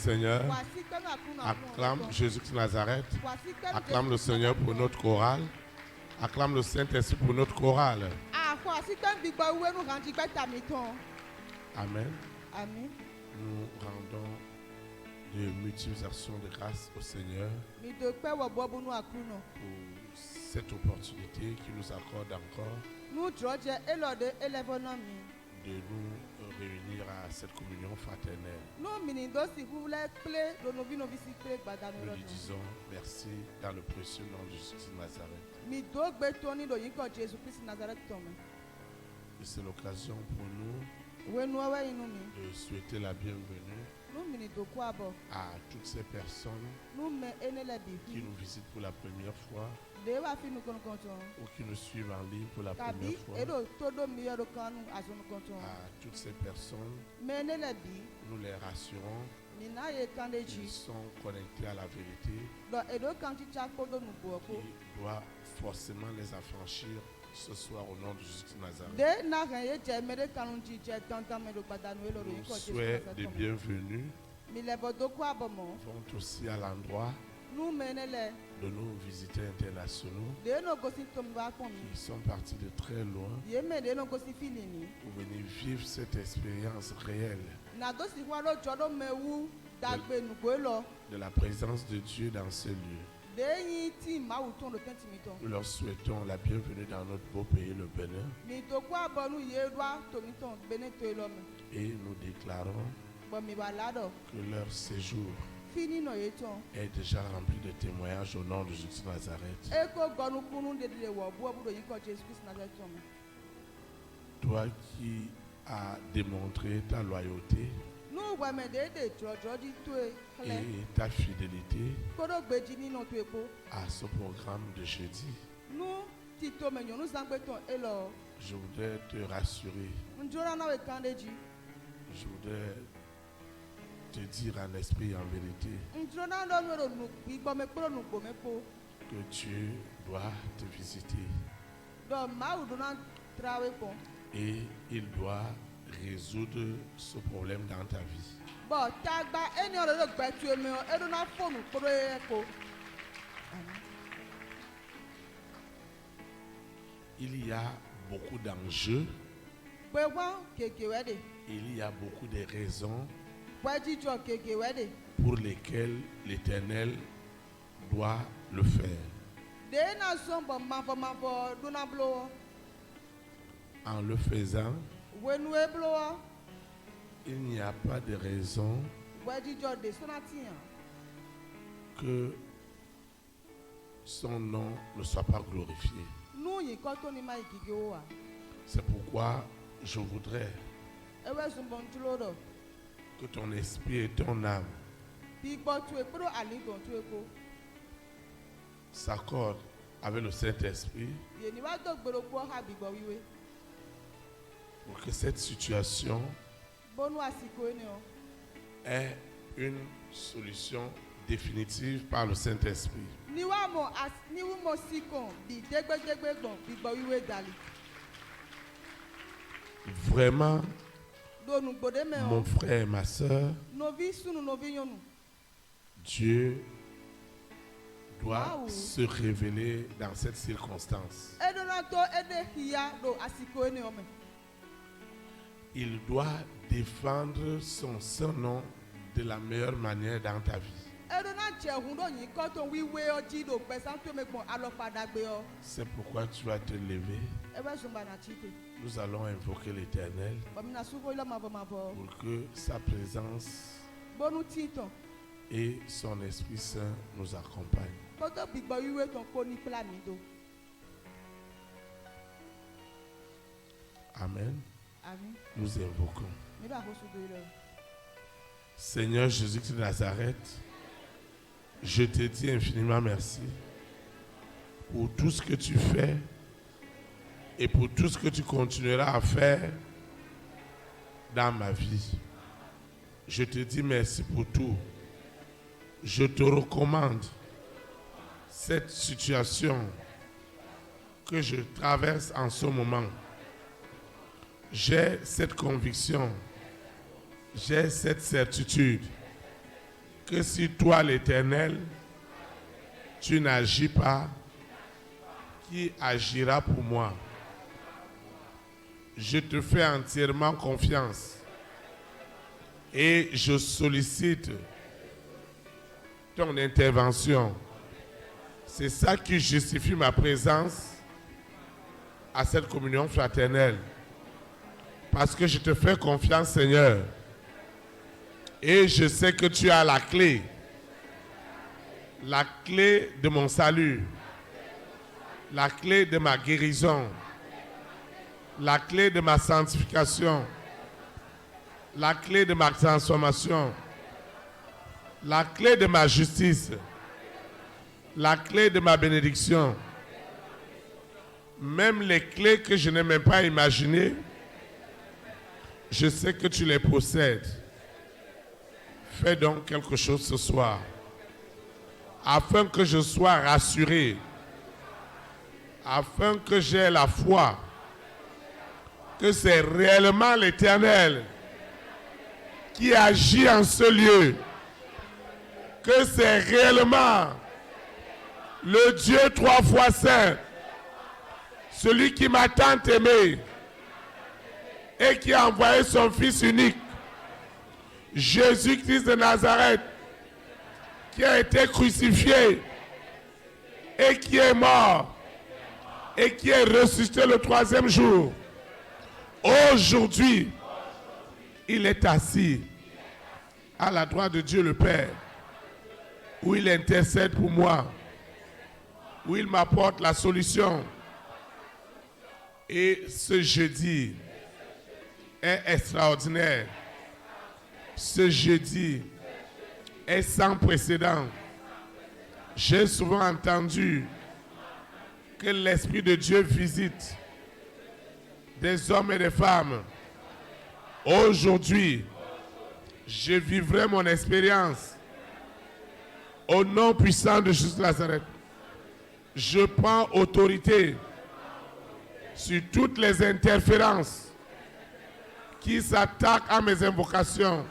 Seigneur, acclame Jésus de Nazareth, acclame le Seigneur pour notre chorale, acclame le Saint-Esprit pour notre chorale. Amen. Amen. Nous rendons de multiples actions de grâce au Seigneur pour cette opportunité qu'il nous accorde encore de nous réunir à cette communion fraternelle. Nous lui disons merci dans le précieux nom de Jésus de Nazareth. Et c'est l'occasion pour nous de souhaiter la bienvenue à toutes ces personnes qui nous visitent pour la première fois ou qui nous suivent en ligne pour la première fois. À toutes ces personnes, nous les rassurons, ils sont connectés à la vérité qui doit forcément les affranchir ce soir au nom de Jésus de Nazareth. Nos souhaits de bienvenue vont aussi à l'endroit de nos visiteurs internationaux qui sont partis de très loin pour venir vivre cette expérience réelle de la présence de Dieu dans ce lieu. Nous leur souhaitons la bienvenue dans notre beau pays, le Bénin. Et nous déclarons que leur séjour est déjà rempli de témoignages au nom de Jésus de Nazareth. Toi qui as démontré ta loyauté et ta fidélité à ce programme de jeudi, je voudrais te rassurer. Je voudrais te dire en esprit et en vérité que Dieu doit te visiter et il doit résoudre ce problème dans ta vie. Il y a beaucoup d'enjeux, il y a beaucoup de raisons pour lesquelles l'Éternel doit le faire. En le faisant, il n'y a pas de raison que son nom ne soit pas glorifié. C'est pourquoi je voudrais que ton esprit et ton âme s'accordent avec le Saint-Esprit pour que cette situation ait une solution définitive par le Saint-Esprit. Vraiment, mon frère et ma soeur, Dieu doit se révéler dans cette circonstance. Il doit défendre son nom de la meilleure manière dans ta vie. C'est pourquoi tu vas te lever. Nous allons invoquer l'Éternel pour que sa présence et son Esprit Saint nous accompagnent. Amen. Nous invoquons. Seigneur Jésus de Nazareth, je te dis infiniment merci pour tout ce que tu fais et pour tout ce que tu continueras à faire dans ma vie. Je te dis merci pour tout. Je te recommande cette situation que je traverse en ce moment. J'ai cette conviction, j'ai cette certitude que si toi, l'Éternel, tu n'agis pas, qui agira pour moi? Je te fais entièrement confiance et je sollicite ton intervention. C'est ça qui justifie ma présence à cette communion fraternelle. Parce que je te fais confiance, Seigneur. Et je sais que tu as la clé de mon salut, la clé de ma guérison, la clé de ma sanctification, la clé de ma transformation, la clé de ma justice, la clé de ma bénédiction, même les clés que je n'ai même pas imaginées, je sais que tu les possèdes. Fais donc quelque chose ce soir, afin que je sois rassuré, afin que j'aie la foi que c'est réellement l'Éternel qui agit en ce lieu, que c'est réellement le Dieu 3 fois saint, celui qui m'a tant aimé et qui a envoyé son Fils unique, Jésus-Christ de Nazareth, qui a été crucifié et qui est mort et qui est ressuscité le 3e jour. Aujourd'hui, il est assis à la droite de Dieu le Père, où il intercède pour moi, où il m'apporte la solution. Et ce jeudi est extraordinaire. Ce jeudi est sans précédent. J'ai souvent entendu que l'Esprit de Dieu visite des hommes et des femmes. Aujourd'hui, je vivrai mon expérience au nom puissant de Jésus de Nazareth. Je prends autorité sur toutes les interférences qui s'attaquent à mes invocations.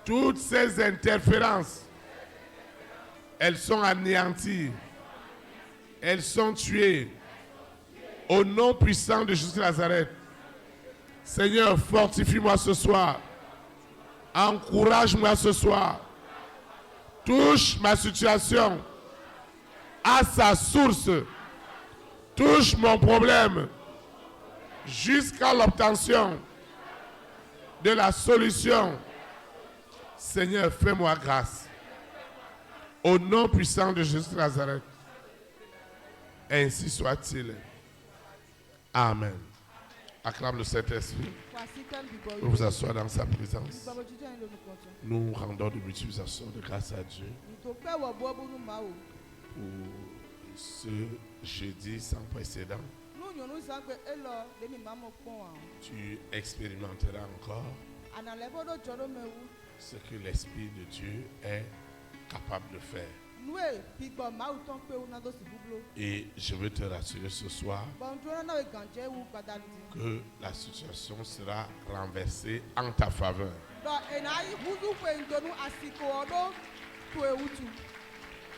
Toutes ces interférences, elles sont anéanties. Elles sont tuées. Au nom puissant de Jésus de Nazareth. Seigneur, fortifie-moi ce soir. Encourage-moi ce soir. Touche ma situation à sa source. Touche mon problème jusqu'à l'obtention de la solution. Seigneur, fais-moi grâce. Au nom puissant de Jésus de Nazareth. Ainsi soit-il. Amen. Acclame le Saint-Esprit. Pour vous asseoir dans sa présence. Nous rendons de multiplication de grâce à Dieu pour ce jeudi sans précédent. Tu expérimenteras encore ce que l'Esprit de Dieu est capable de faire. Et je veux te rassurer ce soir que la situation sera renversée en ta faveur.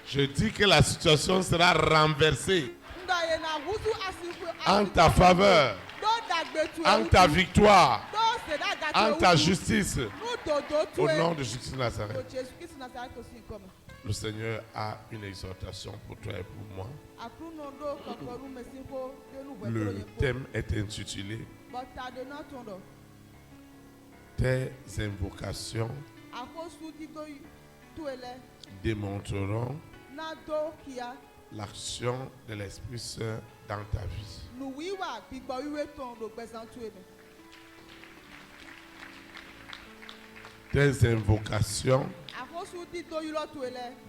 Je dis que la situation sera renversée en ta faveur, en ta victoire, en ta justice, au nom de Jésus de Nazareth. Le Seigneur a une exhortation pour toi et pour moi. Le thème est intitulé Tes invocations démontreront l'action de l'Esprit Saint dans ta vie. Tes invocations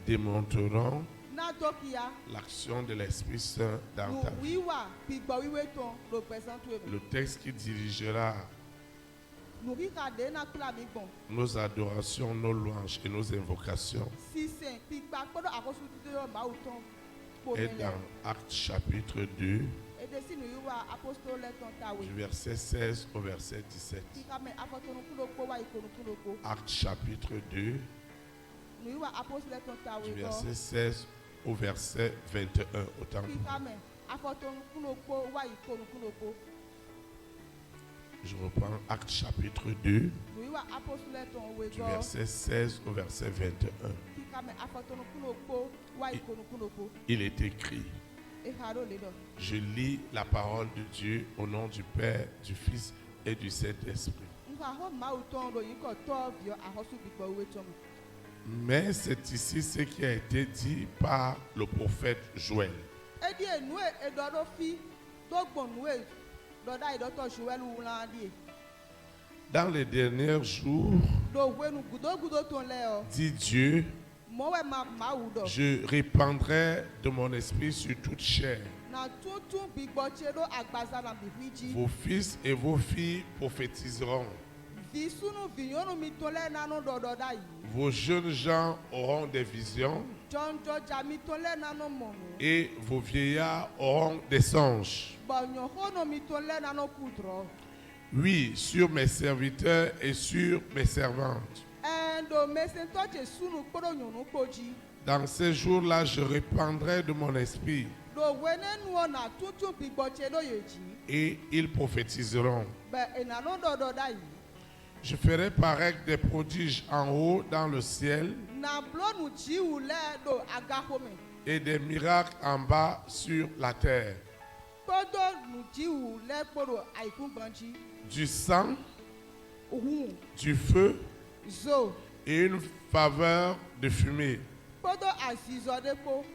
démontreront l'action de l'Esprit Saint dans ta vie. Le texte qui dirigera nos adorations, nos louanges et nos invocations est dans Actes chapitre 2, du verset 16 au verset 17. Actes chapitre 2, nuiwa apostole ton du tawe verset 16 au verset 21. Autant pour moi. kikame afoton kunokpo wa ikonu kunokpo Je reprends Actes chapitre 2, nuiwa apostole ton du wego verset 16 au verset 21. kikame afoton kunokpo wa ikonu kunokpo Il est écrit, eharo ledo je lis la parole de Dieu au nom du Père, du Fils et du Saint-Esprit. nka ho mawu ton ro yiko to vio ahosu bigbo we tom Mais c'est ici ce qui a été dit par le prophète Joël. edi enue edodo fi dogbo nue doda idoto Joel ulandi Dans les derniers jours, do wenu gudo ton leo dit Dieu, mowe mawu do je répandrai de mon esprit sur toute chair. na tuntun bigbo chedo agbaza na bihiji Vos fils et vos filles prophétiseront. vi sunu vinyonu mi tole nanu dododa yi Vos jeunes gens auront des visions jonjo jami tole nanu monu et vos vieillards auront des songes. bonyo hono mi tole nanu kudro Oui, sur mes serviteurs et sur mes servantes. endo mesento che sunu kporo nyonu koji Dans ces jours-là, je répandrai de mon esprit do wenenu na tuntun bigbo chedo yeji et ils prophétiseront. be enanu dododa yi Je ferai paraître des prodiges en haut dans le ciel na blonu jiwu le do agahome et des miracles en bas sur la terre. kpodo nu jiwu le kporo aikun gbanji Du sang, ohun du feu zo et une faveur de fumée. kpodo azizo depo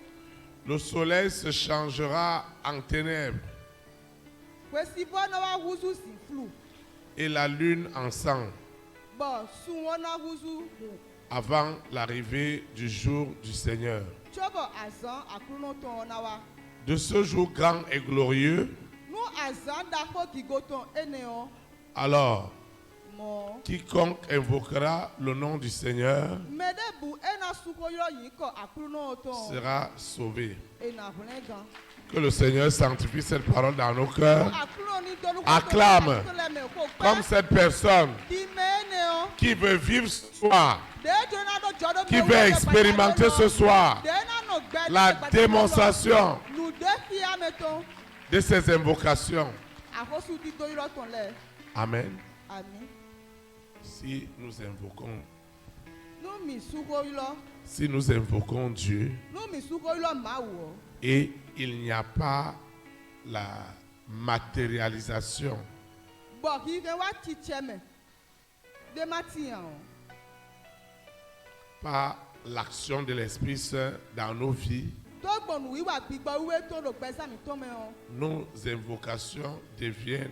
Le soleil se changera en ténèbres kwesibo na wa huzu si flu et la lune en sang bo sunwo na huzu avant l'arrivée du jour du Seigneur. tsobo azan akruno ton na wa De ce jour grand et glorieux, nu azan dako kigoton eneo alors mo quiconque invoquera le nom du Seigneur medebu ena sukoyo yin ko akruno ton sera sauvé. ena hulengan Que le Seigneur sanctifie cette parole dans nos cœurs. akruno ni dolu Acclame. Comme cette personne di meneo qui veut vivre ce soir, de jona do jodo qui veut expérimenter ce soir la démonstration nu de fia meton de ces invocations. ahosu di do iro ton le Amen. ami Si nous invoquons, nu mi sukoyo si nous invoquons Dieu nu mi sukoyo mawo et il n'y a pas la matérialisation bo ki ke wa ti cheme de matian pas l'action de l'Esprit Saint dans nos vies, to gbonu wiwa gbigbo wiwe to do pesa mi to me o nos invocations deviennent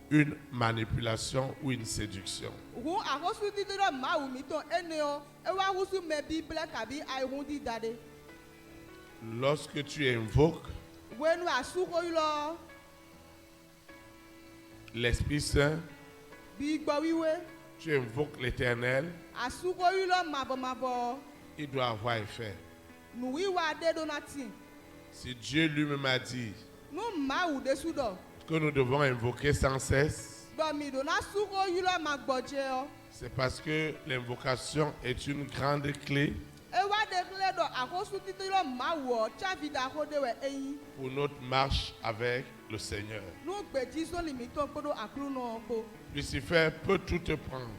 une manipulation ou une séduction. hu ahosu di do mawu mi to eneo e wa husu me bible kabi ai hu di dade Lorsque tu invoques wenu asukoyo l'Esprit Saint, gbigbo wiwe tu invoques l'Éternel, asukoyo mabo il doit avoir effet. nu wiwa de donati Si Dieu lui-même a dit nu mawu de sudo que nous devons invoquer sans cesse, do mi do na sukoyo magboje o c'est parce que l'invocation est une grande clé e wa de kle do ahosu di do mawu o chavi da ho de we eyin pour notre marche avec le Seigneur. nu gbeji so limi to kpodo akruno po Lucifer peut tout te prendre,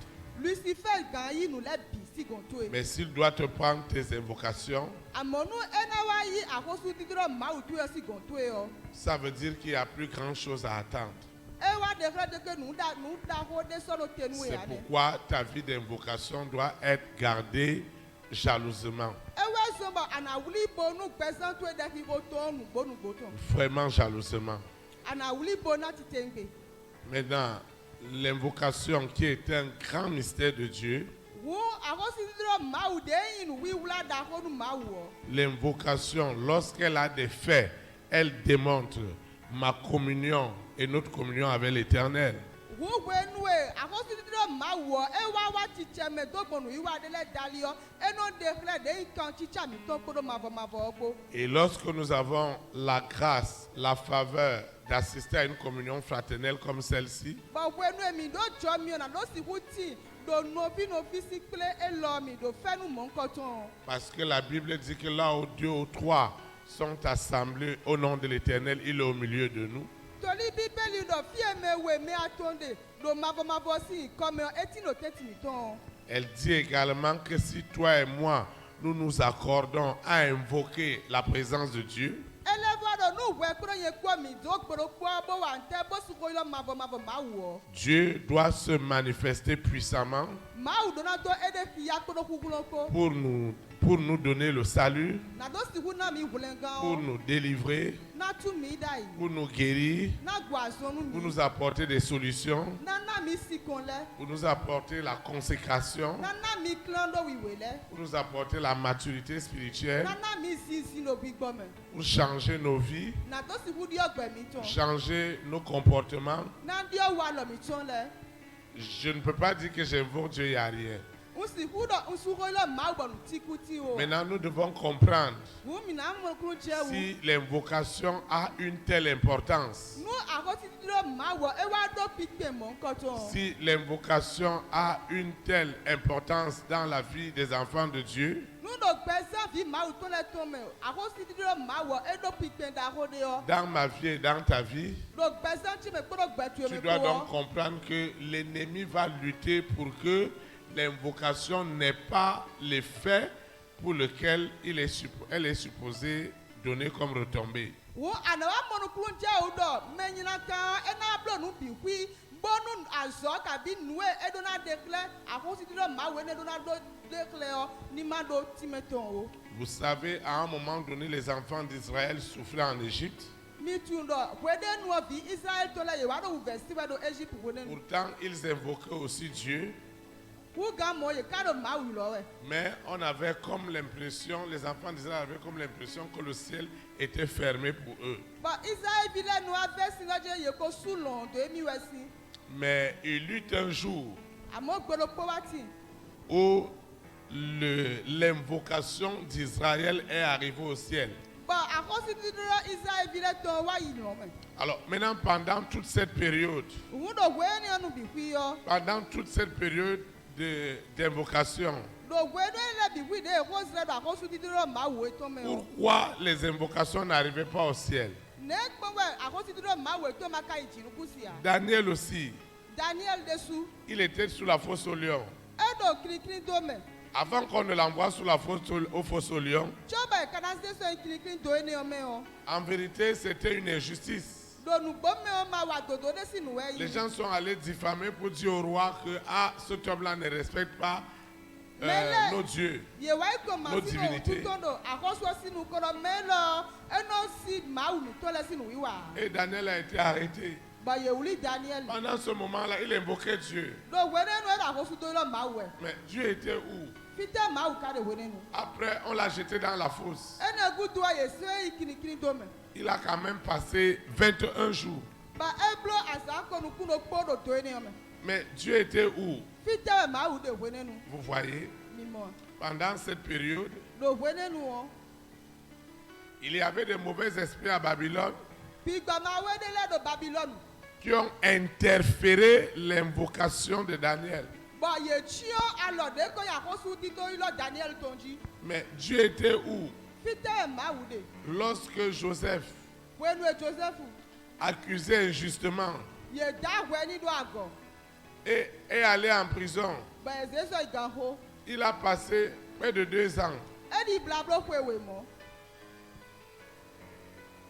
Lucifer gan yi nu le bi si gonto e mais s'il doit te prendre tes invocations, amonu ena wa yi ahosu di do mawu tu e si gonto e o ça veut dire qu'il n'y a plus grand-chose à attendre. e wa de kle de ke nu da ho de so no tenu e C'est ade pourquoi ta vie d'invocation doit être gardée jalousement, e we so ba ana wuli bo nu pesan tu e de ki go to nu bo vraiment jalousement. ana wuli bo na ti tengbe Maintenant, l'invocation qui est un grand mystère de Dieu, wo ahosu di do mawu de yin nu wi wula da ho nu mawu o l'invocation, lorsqu'elle a des faits, elle démontre ma communion et notre communion avec l'Éternel. wo wenu e ahosu di do mawu o e wa ti cheme do gbonu yi wa de le dali o e no de kle de kan ti cha mi to kpodo mavo ogbo Et lorsque nous avons la grâce, la faveur d'assister à une communion fraternelle comme celle-ci, bo wenu e mi do jo mi o na do si hu ti do novi novi si kple elɔ mi do fɛn nu mɔ nkɔtɔn. Parce que la Bible dit que là où 2 ou 3 sont assemblés au nom de l'Éternel, il est au milieu de nous. Toli bíbélì do fie me we me atonde do mavɔ si kɔmɛ eti no teti mi tɔn. Elle dit également que si toi et moi, nous nous accordons à invoquer la présence de Dieu, Elevɔ do nu wɛ kuro ye kpɔ mi do kporo kpɔ bo wa ntɛ bo sugo yɔ mavɔ mawu wɔ. Dieu doit se manifester puissamment Mawu dona do ede fi ya kporo kukuloko. pour nous donner le salut, Na do si hu na mi wulɛ pour gan. nous délivrer, Na tu mi da yi. pour nous guérir, Na gu azɔnu pour mi. nous apporter des solutions, Na mi si kon lɛ. pour nous apporter la consécration, Na mi klan do wiwe lɛ. pour nous apporter la maturité spirituelle, Na mi si no bi gbɔ mɛ. pour changer nos vies, Na do si hu di ɔgbɛ mi tɔn. changer nos comportements. Na di ɔwa lɔ mi tɔn lɛ. Je ne peux pas dire que j'invoque Dieu, il n'y a rien. Nsi hu dɔ nsugo lɔ mawu bɔ nu tikuti o. Maintenant, nous devons comprendre Wu mi na mo kuru jɛ wu. si l'invocation a une telle importance, Nu akɔsi ti dɔ mawu ewa do pikpe mɔ nkɔtɔn. si l'invocation a une telle importance dans la vie des enfants de Dieu, Nu do gbɛzã vi mawu tɔn lɛ tɔn mɛ akɔsi ti dɔ mawu edo pikpe da ko de yɔ. dans ma vie et dans ta vie, Do gbɛzã ti mɛ kpɔdɔ gbɛtue tu mɛ dois donc kpɔ. comprendre que l'ennemi va lutter pour que l'invocation n'ait pas l'effet pour lequel elle est supposée donner comme retombée. Wo anawa mɔnu kuru jɛ o dɔ mɛ nyina kan ena blo nu bi hui bɔnu azɔ kabi nue edona dekle akɔsi ti dɔ mawu ene dona do dekle yɔ ni ma do time tɔn o. Vous savez, à un moment donné, les enfants d'Israël souffraient en Égypte. Mi tun dɔ wede nuɔ vi Israël tɔ lɛ yewa do wu vɛsi wɛ do Egypte wone nu. Pourtant, ils invoquaient aussi Dieu, Wu gan mɔ ye ka do mawu lɔ wɛ. mais on avait comme l'impression, les enfants d'Israël avaient comme l'impression que le ciel était fermé pour eux. Bɔn Israël vi lɛ nua vɛsi lɛ dze ye ko sulɔn do emi wɛ si. Mais il eut un jour Amɔ gbɔdɔ kpɔ wa ti. où l'invocation d'Israël est arrivée au ciel. Bɔn akɔsi ti dɔ Israël vi lɛ tɔn wa yi lɔ mɛ. Alors maintenant, pendant toute cette période, Wu do wɛ ni ɔnu bi hui yɔ. pendant toute cette période d'invocation, Do wɛ do lɛ bi hui de ko srɛ do akɔsi ti dɔ mawu etɔn mɛ o. pourquoi les invocations n'arrivaient pas au ciel? Ne gbɔ wɛ akɔsi ti dɔ mawu etɔn ma ka yi dzinuku sia. Daniel aussi, Daniel de su. il était sous la fosse au lion. Edo kirikiri do mɛ. Avant qu'on ne l'envoie sous la fosse au lion, Tsoba yi kana se sɔn kirikiri do ene yɔ mɛ o. en vérité, c'était une injustice. Do nugbɔ mɛ o ma wa dodo de si nu wɛ Les yi. gens sont allés diffamer pour dire au roi que cet homme-là ne respecte pas nos dieux. Yewa yi ko ma Nos si no divinités. tutɔ do akɔsɔ si nu kɔrɔ mɛ lɔ eno si mawu nu tɔ lɛ si nu yi wa. Et Daniel a été arrêté. Ba ye wuli Daniel. Pendant ce moment-là, il invoquait Dieu. Do wɛ ne nu ɛdo akɔsu do lɔ mawu wɛ. Mais Dieu était où? Fite mawu ka de wɛ ne nu. Après, on l'a jeté dans la fosse. Ene gudu a ye se yi kirikiri do mɛ. Il a quand même passé 21 jours. Ba eblo asa kɔnu kuno kpɔ do do ene yɔ mɛ. Mais Dieu était où? Fite wɛ mawu de wɛ ne nu. Vous voyez, Mi mɔ. pendant cette période, Do wɛ ne nu o. il y avait des mauvais esprits à Babylone Bigbama wɛ de lɛ do Babylone. qui ont interféré l'invocation de Daniel. Bɔn ye tsyɔ alɔ de ko yakɔsu ti do yi lɔ Daniel tɔn dzi. Mais Dieu était où? Fite wɛ mawu de. Lorsque Joseph, Wɛnu ye Joseph. accusé injustement, Ye da wɛ ni do agɔ. est allé en prison, Bɛn eze sɔ iganho. il a passé près de 2 ans. Edi blablo ko ewe mɔ.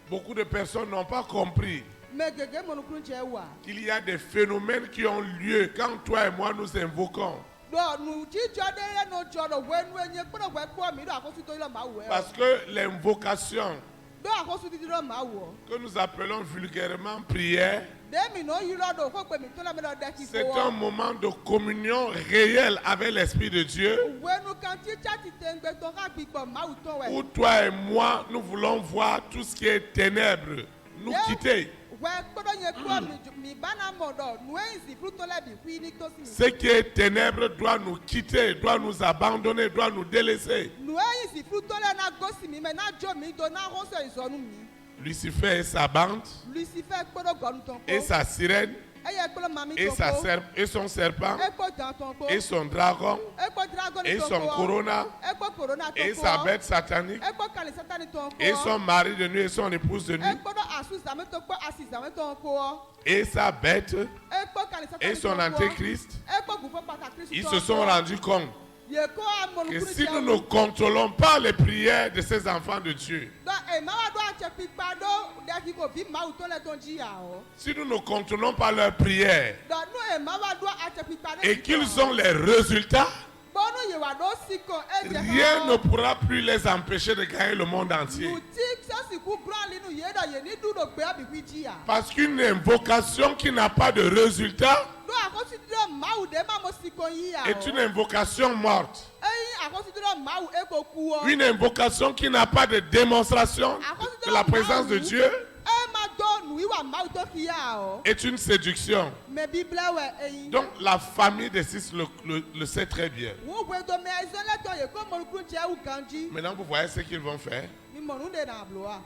Beaucoup de personnes n'ont pas compris Mɛ gege mɔnukun cɛ wa. qu'il y a des phénomènes qui ont lieu quand toi et moi nous invoquons. Do nu jíjɔ de ye no jɔ do wɛnu enye kpɔdɔ wɛ kpɔ mi do akɔsu do yi lɔ mawu yɛ. Parce que l'invocation Do akɔsu ti lɔ mawu. que nous appelons vulgairement prière, De mi no yi lɔ do ko gbe mi to la mi lɔ de ki c'est fo un wɔ. moment de communion réelle avec l'Esprit de Dieu Wɛnu kan ti tsa ti te ŋgbɛ tɔ ka gbigbɔ mawu tɔn où wɛ. toi et moi nous voulons voir tout ce qui est ténèbres nous quitter. Wɛ kpɔdɔ nye kpɔ mi bana mɔ dɔ nu eyi si flu tɔ lɛ bi hui ni to si mi. Ce qui est ténèbres doit nous quitter, doit nous abandonner, doit nous délaisser. Nu eyi si flu tɔ lɛ na gosi mi mɛ na dzo mi do na hɔsɔ izɔnu mi. Lucifer et sa bande Lucifer kpɔdɔ gɔnu tɔn et ko. sa sirène eye kple mami et, toko et son serpent, ekpo dantonko et son dragon, ekpo dragon et toko son corona, ekpo corona toko et sa bête satanique, ekpo kali satani tonko et son mari de nuit et son épouse de nuit, ekpo do asu zame toko asi zame tonko et sa bête ekpo kali satani et son antéchrist. ekpo gufo pata Christ Ils se sont rendus compte yeko amonu que kuri si nous ne contrôlons pas les prières de ces enfants de Dieu, do e ma wa do ache pipa do de ki ko bi ma u to le ton ji ya o si nous ne contrôlons pas leurs prières do no e ma wa do ache pipa et qu'ils ont les résultats, bonu ye wa do siko e je rien ne pourra plus les empêcher de gagner le monde entier. boutique ça si ku grand linu ye do ye ni du do gbe abi wi ji ya Parce qu'une invocation qui n'a pas de résultat do akonsidiro ma u de ma mo siko yi ya est une invocation morte. eyin akonsidiro ma u e ko ku o Une invocation qui n'a pas de démonstration de la présence de Dieu e ma do nu iwa ma u to ki ya o est une séduction. me bible we eyin Donc la famille des six le sait très bien. wo we do me ezole to ye ko mo ku je u kanji Maintenant, vous voyez ce qu'ils vont faire. mi mo nu de na bloa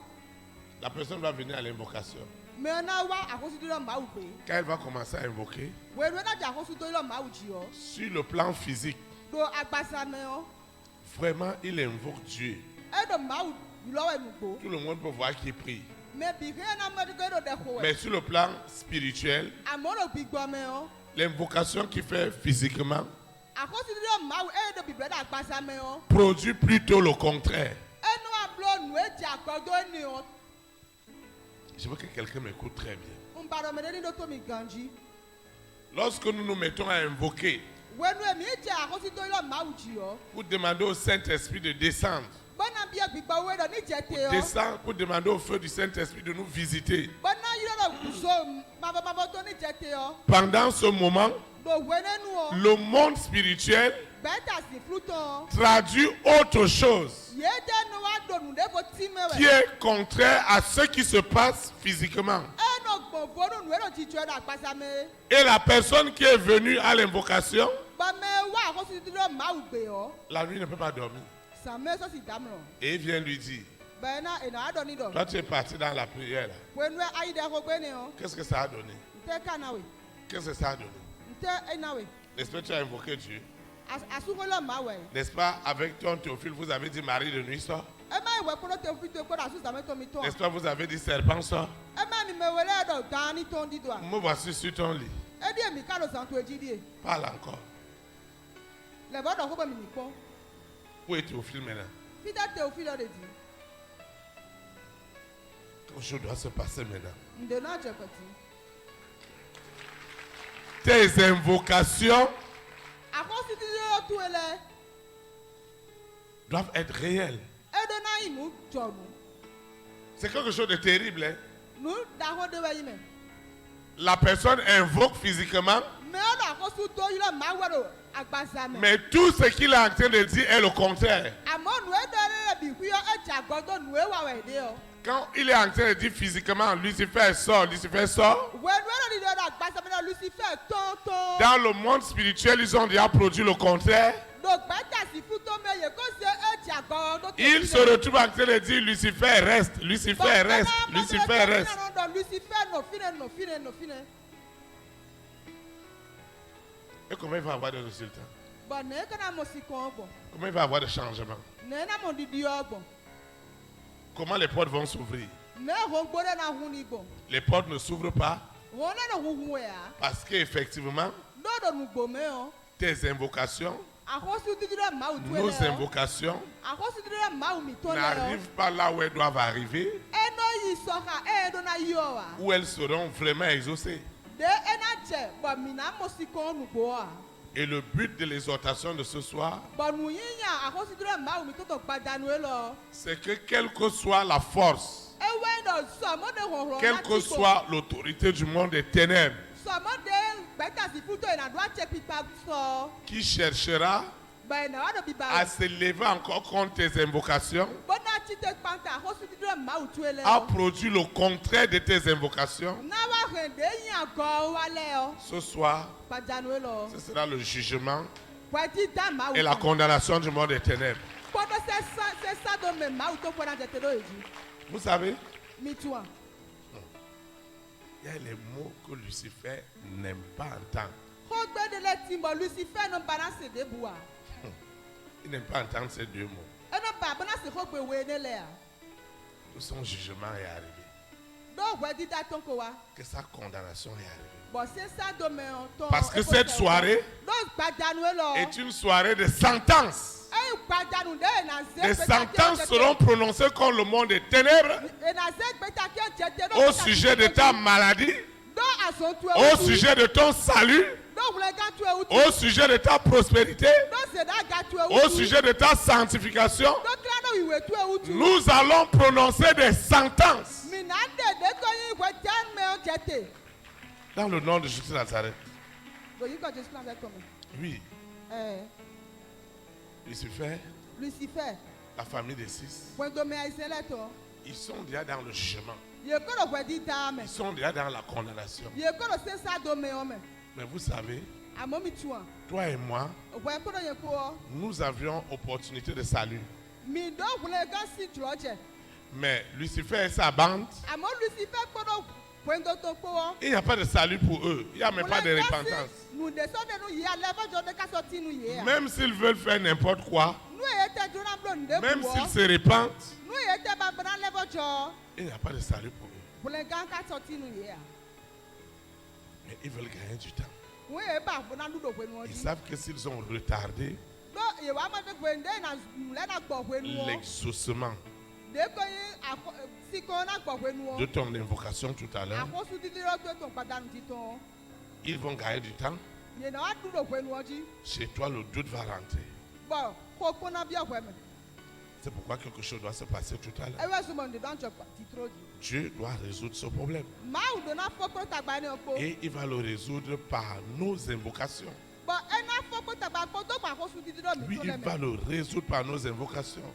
La personne va venir à l'invocation. me na wa akonsidiro ma u pe Quand elle va commencer à invoquer, we do na ja akonsidiro ma u ji o sur le plan physique, do agbasa me o vraiment, il invoque Dieu. e do ma u lo we nugbo Tout le monde peut voir qu'il prie. me bi he na me do do de ko we Mais sur le plan spirituel, amoro gbigbo me o l'invocation qu'il fait physiquement akonsidiro ma u e do bible da agbasa me o produit plutôt le contraire. enu ablo nu e ji akodo ni o Je veux que quelqu'un m'écoute très bien. mbaro me ni do to mi ganji Lorsque nous nous mettons à invoquer wenu emi je akonsidiro ma u ji o pour demander au Saint-Esprit de descendre, bona bi gbigbo we do ni je te o descendre pour demander au feu du Saint-Esprit de nous visiter. bona yiro do so mabo to ni je te o Pendant ce moment, do wenenu o le monde spirituel beta si fluton traduit autre chose ye de nu wa do nu de bo ti me qui we est contraire à ce qui se passe physiquement. eno gbogbo nu e do ji jo da agbasa me Et la personne qui est venue à l'invocation, ba me wa akonsidiro ma u gbe o la nuit ne peut pas dormir. same so si damro Et il vient lui dire, ba na e na ado ni do toi tu es parti dans la prière là. wenu ayi de ko gbe ni o Qu'est-ce que ça a donné? nte kana we Qu'est-ce que ça a donné? nte ena we N'est-ce pas tu as invoqué Dieu? asukolo ma we N'est-ce pas avec ton Théophile, vous avez dit Marie de nuit sort? e ma iwe kporo te fi to kporo asu same to mi to N'est-ce pas vous avez dit serpent sort? e ma mi me wele do dan ni to ndi do a Me voici sur ton lit. e di emi ka do san to eji di e Parle encore. le bo do ko be mi ni po Où est Théophile maintenant? fi da te o fi lo de di Quelque chose doit se passer maintenant. nde na je peti Tes invocations akonsidiro tu ele doivent être réelles. e do na imu jonu C'est quelque chose de terrible. Hein? nu da ho de we yi me La personne invoque physiquement, me o do akosu to yi lo ma we do agbasa me mais tout ce qu'il est en train de dire est le contraire. amo nu e do le bi hu yo e ja godo nu e wa we de o Quand il est en train de dire physiquement, Lucifer sort, Lucifer sort, wenu e do ni do agbasa me do Lucifer to dans le monde spirituel, ils ont déjà produit le contraire. do gbeta si fluton me ye ko se e ja godo Ils se retrouvent en train de dire Lucifer reste, Lucifer reste, Lucifer reste. Lucifer no fine. Et comment il va avoir des résultats? Bon, ne kana mo si kon bon. Comment il va avoir des changements? Ne na mo didi o bon. Comment les portes vont s'ouvrir? Ne ho gbore na hu ni bon. Les portes ne s'ouvrent pas Wo na no hu ya. parce qu'effectivement, Do nu gbo me o. tes invocations, Akosu didire ma u tu ele. nos invocations Akosu didire ma u mi to le. n'arrivent pas là où elles doivent arriver, E no yi so ka e do na yi o wa. où elles seront vraiment exaucées. De e na je bo mi na mo si kon nu gbo a. Et le but de l'exhortation de ce soir, Bo nu yinya akosu didire ma u mi to gbada nu e lo. c'est que quelle que soit la force, E we do so mo de ho ro. quelle que soit l'autorité du monde des ténèbres, So mo de gbeta si fluton e na do a che pipa so. qui cherchera Ba na wa do bi ba. à s'élever encore contre tes invocations, Bona chite kpanta akosu didire ma u tu ele. a produit le contraire de tes invocations, Na wa rende yin ago wa le o. ce soir, Gbada nu e lo. ce sera le jugement Kwati da ma u. et la condamnation du monde des ténèbres. Podo se sa do me ma u to pona jete do eji. Vous savez, Mi tu an. Il y a les mots que Lucifer n'aime pas entendre. Xɔ gbe ɖe le timɔ Lucifer no bana se de bua. Il n'aime pas entendre ces deux mots. Eno ba bana se xɔ gbe we ne le a. Que son jugement est arrivé. Do wɛ di da tɔn ko wa. Que sa condamnation est arrivée. Bon c'est ça dome on ton. Parce que cette soirée do gbadanu elo. est une soirée de sentence. Ey gbadanu de na ze. Les sentences seront prononcées contre le monde des ténèbres au sujet de ta maladie, au sujet de ton salut, au sujet de ta prospérité, au sujet de ta sanctification. Nous allons prononcer des sentences dans le nom de Jésus de Nazareth. Oui, Lucifer, la famille des 6, ils sont déjà dans le jugement. Ils sont déjà dans la condamnation. Mais vous savez, toi et moi, nous avions opportunité de salut. Mais Lucifer et sa bande, il n'y a pas de salut pour eux. Il n'y a même pas de repentance. Même s'ils veulent faire n'importe quoi, même s'ils se répandent, il n'y a pas de salut pour eux. Mais ils veulent gagner du temps. Ils savent que s'ils ont retardé l'exaucement de ton invocation tout à l'heure, ils vont gagner du temps. Chez toi, le doute va rentrer. C'est pourquoi quelque chose doit se passer tout à l'heure. Dieu doit résoudre ce problème. Et il va le résoudre par nos invocations. Oui, il va le résoudre par nos invocations.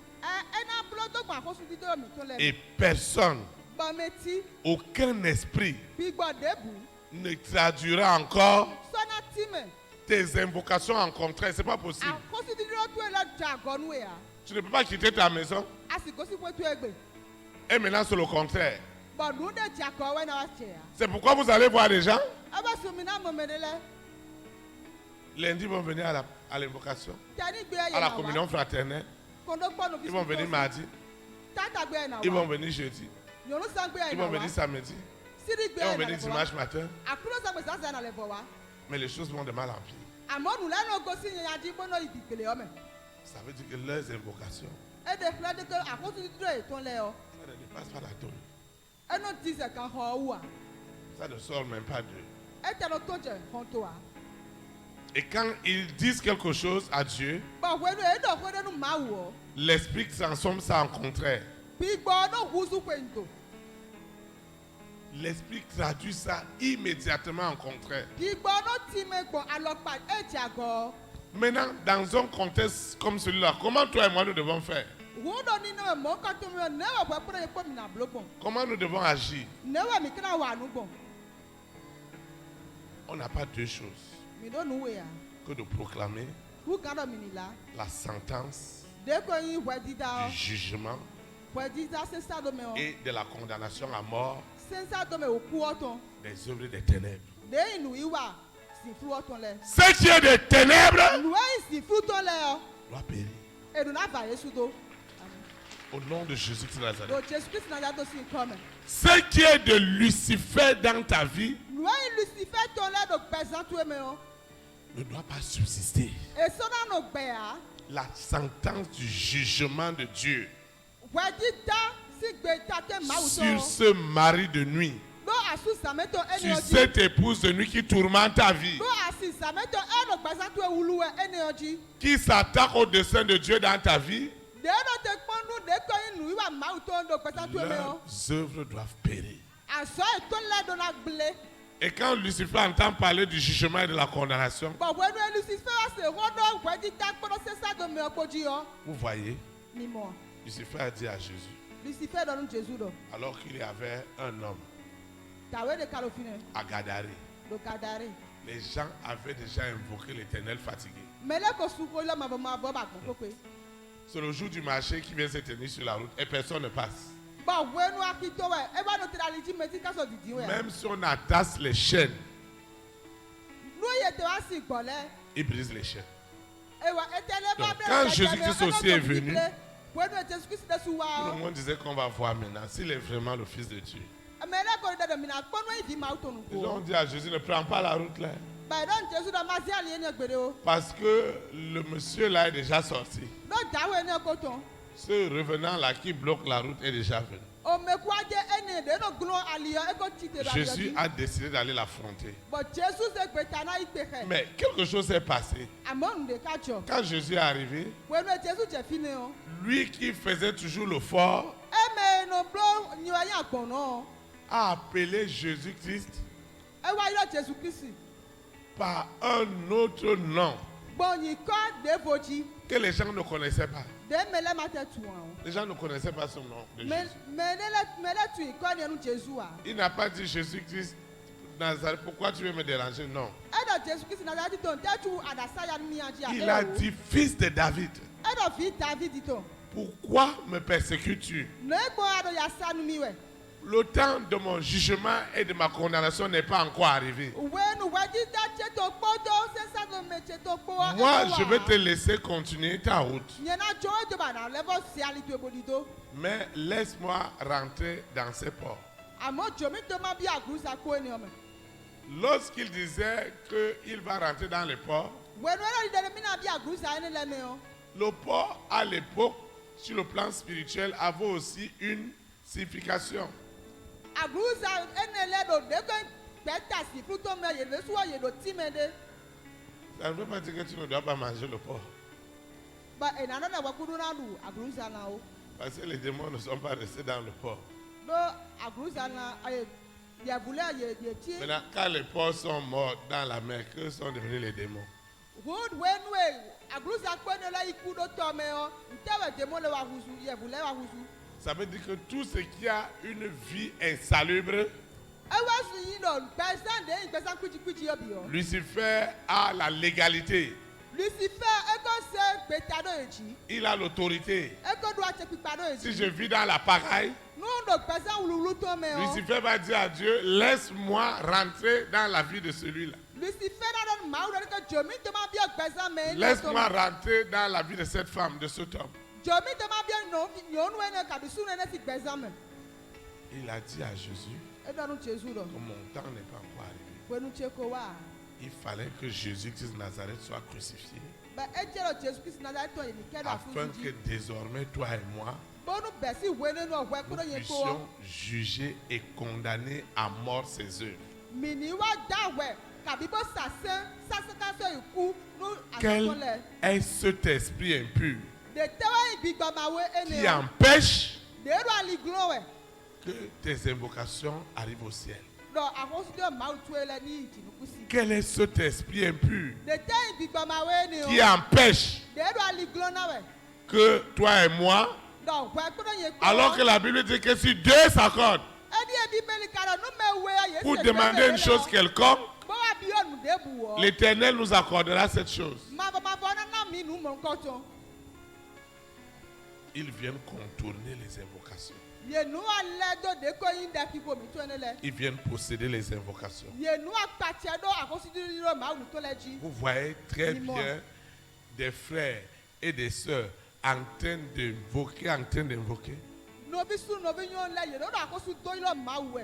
Et personne, aucun esprit ne traduira encore tes invocations en contraire. Ce n'est pas possible. Tu ne peux pas quitter ta maison. Et maintenant, c'est le contraire. C'est pourquoi vous allez voir des gens. Lundi, ils vont venir à l'invocation, à la communion fraternelle. Ils vont venir mardi. Ils vont venir jeudi. Ils vont venir samedi. Ils vont venir dimanche matin. Mais les choses vont de mal en pire. Ça veut dire que leurs invocations, ça ne dépasse pas la tonne. Ça ne sort même pas d'eux. Et quand ils disent quelque chose à Dieu, l'esprit qui transforme ça en contraire. L'esprit traduit ça immédiatement en contraire. Maintenant, dans un contexte comme celui-là, comment toi et moi nous devons faire? Comment nous devons agir? On n'a pas deux choses que de proclamer la sentence du jugement et de la condamnation à mort des œuvres des ténèbres. Ce qui est des ténèbres doit périr. Au nom de Jésus-Christ de Nazareth. Ce qui est de Lucifer dans ta vie ne doit pas subsister. La sentence du jugement de Dieu sur ce mari de nuit, sur cette épouse de nuit qui tourmente ta vie, qui s'attaque au dessein de Dieu dans ta vie, leurs œuvres doivent périr. Et quand Lucifer entend parler du jugement et de la condamnation, vous voyez, Lucifer a dit à Jésus, alors qu'il y avait un homme à Gadaré, les gens avaient déjà invoqué l'Éternel fatigué. C'est le jour du marché qui vient se tenir sur la route et personne ne passe. Bon, wenu akito we. Eba no tera liji meti kaso didi we. Même si on attache les chaînes, Nou yete wa si gbole. il brise les chaînes. Ewa etele ba Donc, bre. quand Jésus-Christ aussi est venu, Wenu Jésus Christ de tout suwa. le monde disait qu'on va voir maintenant s'il est vraiment le Fils de Dieu. Mais là ko de mina kponu ivi ma utonu Les gens ont ko. dit à Jésus, ne prends pas la route là. Ba don Jésus da ma si ali ene gbere o. Parce que le monsieur là est déjà sorti. Do dawe ne ko ton. Ce revenant là qui bloque la route est déjà venu. O me kwa je ene de no glon ali e ko tite ba. Jésus a décidé d'aller l'affronter. Bon Jésus se gbeta ipe he. Mais quelque chose s'est passé. Amon de ka jo. Quand Jésus est arrivé, Wenu Jésus je fini o. lui qui faisait toujours le fort Eme no blo nyo ya gbono. a appelé Jésus-Christ Ewa yo Jésus Christ. par un autre nom Bon yi ko de voji. que les gens ne connaissaient pas. De mele mate tu an. Les gens ne connaissaient pas son nom de Me Jésus. mele tu ko ne nu Jésus a. Il n'a pas dit Jésus-Christ, Nazareth, pourquoi tu veux me déranger? Non. Edo Jésus Christ na dadi ton tetu adasa ya mi anji a. Il a dit, fils de David, Edo fi David ton. pourquoi me persécutes-tu? Ne gbo ado ya sanu mi we. Le temps de mon jugement et de ma condamnation n'est pas encore arrivé. Wenu waji da cheto podo se sa no me cheto po. Moi, je vais te laisser continuer ta route. Nyena jo de bana levo si ali to bodido. Mais laisse-moi rentrer dans ces ports. Amo jo mi to ma bi agrusa ko ni o me. Lorsqu'il disait qu'il va rentrer dans les ports, Wenu ero de mi na bi agrusa ene le me o. le port à l'époque, sur le plan spirituel, avait aussi une signification. Agrusa ene le do de ko beta si fruto me ye le suwa ye do ti me de. Ça ne veut pas dire que tu ne dois pas manger le porc. Ba enano na wakuru na du agrusa na o. Parce que les démons ne sont pas restés dans le porc. Do agrusa na ye ye bule ye ti. Maintenant, quand les porcs sont morts dans la mer, que sont devenus les démons? Wood wenwe agrusa ko ne la iku do to me o. Ntewe demo le wa husu ye bule wa husu. Ça veut dire que tout ce qui a une vie insalubre, Ewa su yi no pesan de pesan kuchi obi o. Lucifer a la légalité, Lucifer eko se betado eji. il a l'autorité. Eko do ache pipado Si eji. je vis dans la pagaille, No do pesan ululu to me o. Lucifer va dire à Dieu, laisse-moi rentrer dans la vie de celui-là. Lucifer na don ma do ko jomi to ma bi pesan me. Laisse-moi rentrer dans la vie de cette femme, de cet homme. Jomi to ma bi no nyonu ene kabisu ne si pesan me. Il a dit à Jésus Edo nu Jésus do. que mon temps n'est pas encore arrivé. Wenu cheko wa. Il fallait que Jésus-Christ de Nazareth soit crucifié. Ba ejero Jésus Christ na da to yi ke da Afin que fuji. désormais, toi et moi, Bonu besi wene no hwe nous kuro ye ko. puissions juger et condamner à mort ses œuvres. Mini wa dawe kabibo sase ka so iku nu Quel asokole. est cet esprit impur De tewa igbigba ma we qui ene. empêche De ro ali glo we. que tes invocations arrivent au ciel? Do akosu de ma utu ele ni ijinu kusi. Quel est cet esprit impur De te igbigba ma we ene o. qui empêche De ro ali glo na we. que toi et moi, Do hwe kuro ye ko. alors que la Bible dit que si Dieu s'accorde Edi e bibeli karo nu me we ye. pour demander une chose quelconque, Bo wa bi onu de bu wo. l'Éternel nous accordera cette chose. Ma bo na mi nu mo nkoto. Ils viennent contourner les invocations. Ye nu ale do de ko yin da ki bo mi to ene le. Ils viennent posséder les invocations. Ye nu apati do akosu di ro ma unu to le ji. Vous voyez très Dis-moi. bien des frères et des sœurs en train d'invoquer, No bi su no bi nyon le ye do akosu do ilo ma we.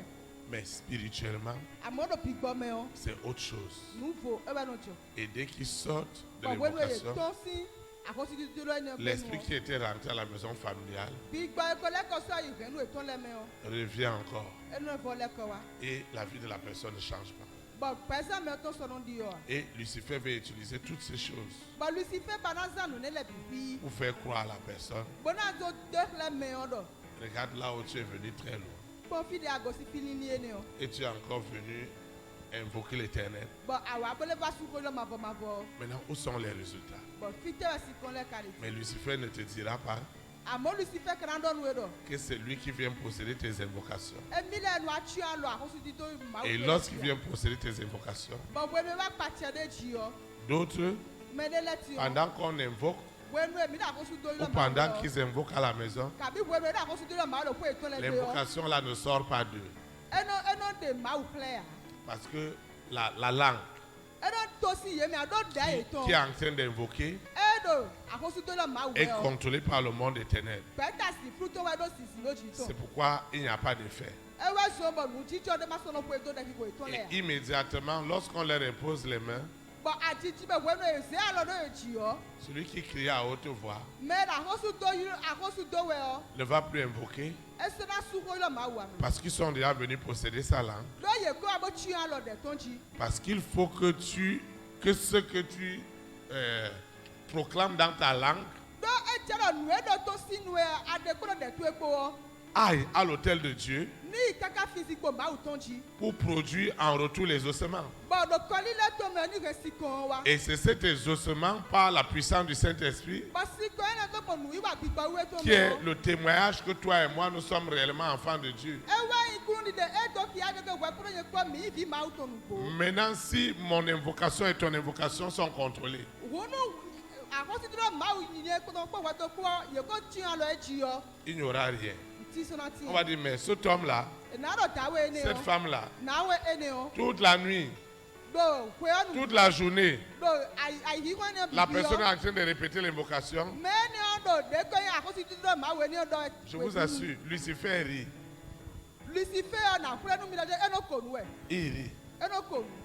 mais spirituellement, Amodo pigbo me o. c'est autre chose. Nu vo e ba no jo. Et dès qu'ils sortent de Bon wenu ye l'invocation, ton si akosu di lo ene l'esprit qui était rentré à la maison familiale Pigbo e ko le ko so yi venu e ton le me o. revient encore. Enu e vo le ko wa. Et la vie de la personne ne change pas. Bon pesa me to so no di o. Et Lucifer veut utiliser toutes ces choses Bon Lucifer banaza no ne le bibi. pour faire croire à la personne. Bona zo de le me o do. Regarde là où tu es venu très loin. Bon fi de agosi fili ni ene o. Et tu es encore venu invoquer l'Éternel. Bon awa bole ba su ko lo ma bo ma bo. Maintenant, où sont les résultats? Bon fi te si kon le kali. Mais Lucifer ne te dira pas Amo Lucifer krando nu e do. que c'est lui qui vient posséder tes invocations. E mi le nu achi an lo akosu di do ma. Et lorsqu'il vient posséder tes invocations, Bon wenu wa pati de ji o. d'autres, Me de le ti o. pendant qu'on invoque, Ou pendant qu'ils invoquent à la maison, l'invocation là ne sort pas d'eux. Parce que la langue qui est en train d'invoquer est contrôlée par le monde éternel. C'est pourquoi il n'y a pas d'effet. Et immédiatement, lorsqu'on leur impose les mains, celui qui crie à haute voix ne va plus invoquer parce qu'ils sont déjà venus posséder sa langue. Parce qu'il faut que ce que tu proclames dans ta langue aille à l'autel de Dieu pour produire en retour les ossements. Et c'est cet exaucement par la puissance du Saint-Esprit qui est le témoignage que toi et moi nous sommes réellement enfants de Dieu. Maintenant, si mon invocation et ton invocation sont contrôlées, il n'y aura rien. On va dire, mais cet homme-là, cette femme-là, toute la nuit, toute la journée, la personne est en train de répéter l'invocation. Je vous assure, Lucifer rit. Il rit.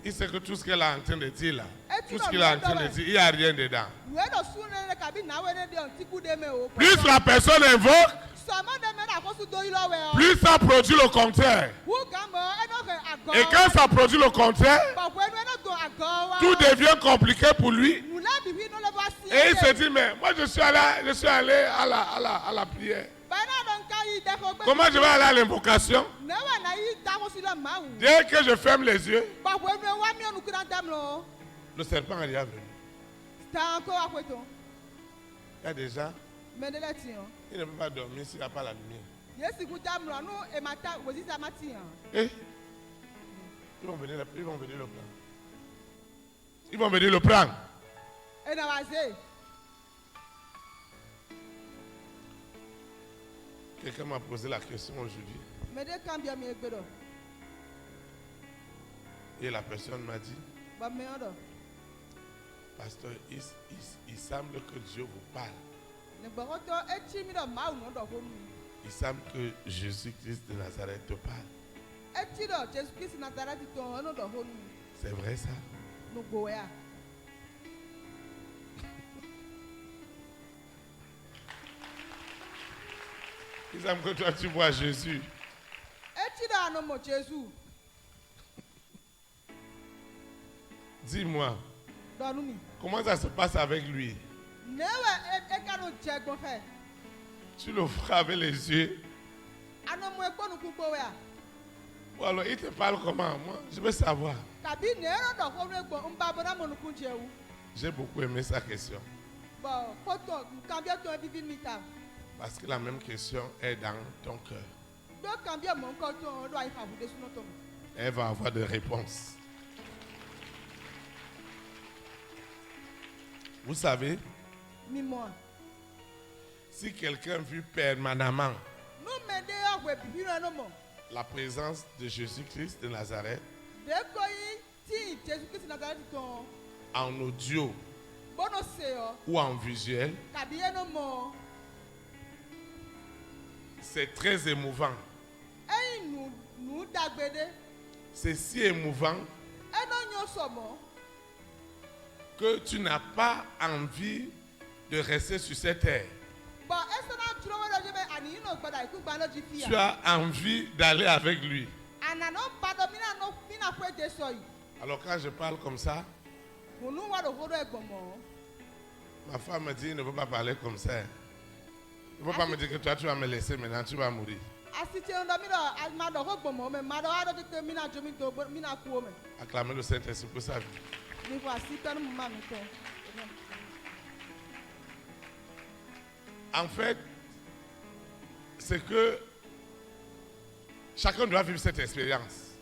Il sait que tout ce qu'elle est en train de dire là, tout ce qu'il est en train de dire, il n'y a rien dedans. Plus la personne invoque, plus ça produit le contraire. Et quand ça produit le contraire, tout devient compliqué pour lui. Et il se dit, mais moi je suis allé à la prière. Comment je vais aller à l'invocation? Dès que je ferme les yeux, le serpent est déjà venu. Il y a des gens, il ne peut pas dormir s'il n'y a pas la lumière. Et ils vont venir le prendre. Ils vont venir le prendre. Quelqu'un m'a posé la question aujourd'hui. Et la personne m'a dit, pasteur, il semble que Dieu vous parle. Il semble que Jésus-Christ de Nazareth te parle. C'est vrai ça? Il semble que toi tu vois Jésus. Dis-moi, comment ça se passe avec lui? Tu le vois avec les yeux. Ou alors il te parle comment? Moi, je veux savoir. J'ai beaucoup aimé sa question. Parce que la même question est dans ton cœur. Elle va avoir des réponses. Vous savez, si quelqu'un vit permanemment la présence de Jésus-Christ de Nazareth en audio ou en visuel, c'est très émouvant. C'est si émouvant que tu n'as pas envie de rester sur cette terre. Tu as envie d'aller avec lui. Alors quand je parle comme ça, ma femme me dit, il ne peut pas parler comme ça. Il ne faut pas me dire que toi tu vas me laisser maintenant, tu vas mourir. Acclamez le Saint-Esprit pour sa vie. En fait, c'est que chacun doit vivre cette expérience.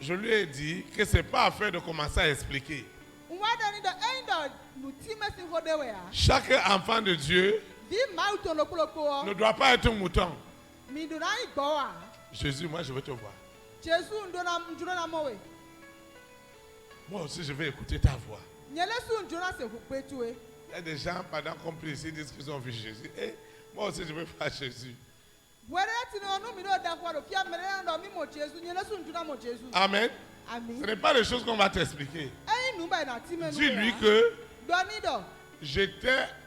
Je lui ai dit que ce n'est pas affaire de commencer à expliquer. ɖɔ nutime si xɔ ɖe wɛa. Chaque enfant de Dieu Vi mawu tɔ lɔkplɔkplɔ. ne doit pas être un mouton. Mi do na yi gbɔ wa. Jésus, moi je veux te voir. Jesu ŋdona na mɔwe. Moi aussi je vais écouter ta voix. Nyele su ŋdona se kpetue. Il y a des gens pendant qu'on prie ici disent qu'ils ont vu Jésus. Et moi aussi je veux voir Jésus. Wɛrɛ ti na ɔnu mi n'o da kɔ do fia mɛ ɖe dɔ mi mɔ Jesu nyele su ŋdona mɔ Jesu. Amen. Ami. Ce n'est pas des choses qu'on va t'expliquer. Eyi nu ba yi na ti mɛ nu. Dis-lui que Dɔni dɔ.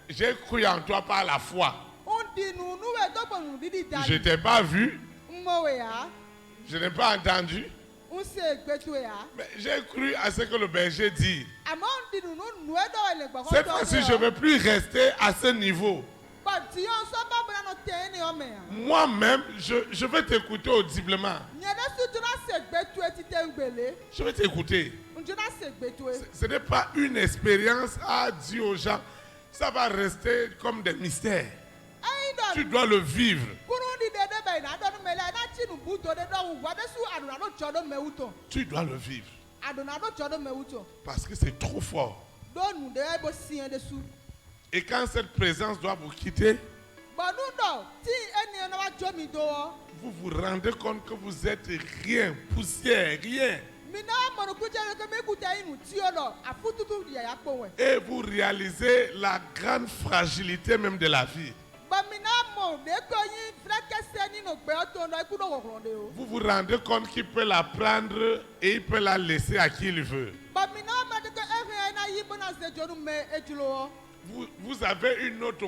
j'ai cru en toi par la foi. Ŋdi nu nuwɛ dɔgbɔ nu didi da. Je t'ai pas vu, Mɔwe ya. je n'ai pas entendu, Ŋse gbetue ya. mais j'ai cru à ce que le berger dit. Àmọ́ ŋdi nu nue dɔ le gbɔ. Cette fois-ci, je ne veux plus rester à ce niveau. Bɔti yɔn sɔba bena nɔ tɛ ne yɔ mɛ ya. Moi-même, je vais t'écouter audiblement. Nyele su dona se gbetue ti te ŋgbele. Je vais t'écouter. Ŋdona se gbetue. Ce n'est pas une expérience à dire aux gens. Ça va rester comme des mystères. Eyi Tu dɔ. dois le vivre. Kunu di de bɛ yina dɔ nu mɛ la na ti nu bu do de dɔ wu wa de su aduna do tsɔ do mɛ wutɔ. Tu dois le vivre. Aduna do tsɔ do mɛ wutɔ. Parce que c'est trop fort. Do nu de ebo siɛ de su. Et quand cette présence doit vous quitter, Bɔnu dɔ ti eni na wa dzo mi do wɔ. vous vous rendez compte que vous êtes rien, poussière, rien. Mina mɔnukudze le ke me kuta yi nu ti o dɔ afututu di ya kpɔ wɛ. Et vous réalisez la grande fragilité même de la vie. Bamina mɔ de ko yi filakɛsɛ ni no gbɛ to dɔ iku do wɔkplɔ de o. Vous vous rendez compte qu'il peut la prendre et il peut la laisser à qui il veut. Bamina ma de ko ehe na yi bona se dzonu mɛ edzulo wɔ. Vous avez une autre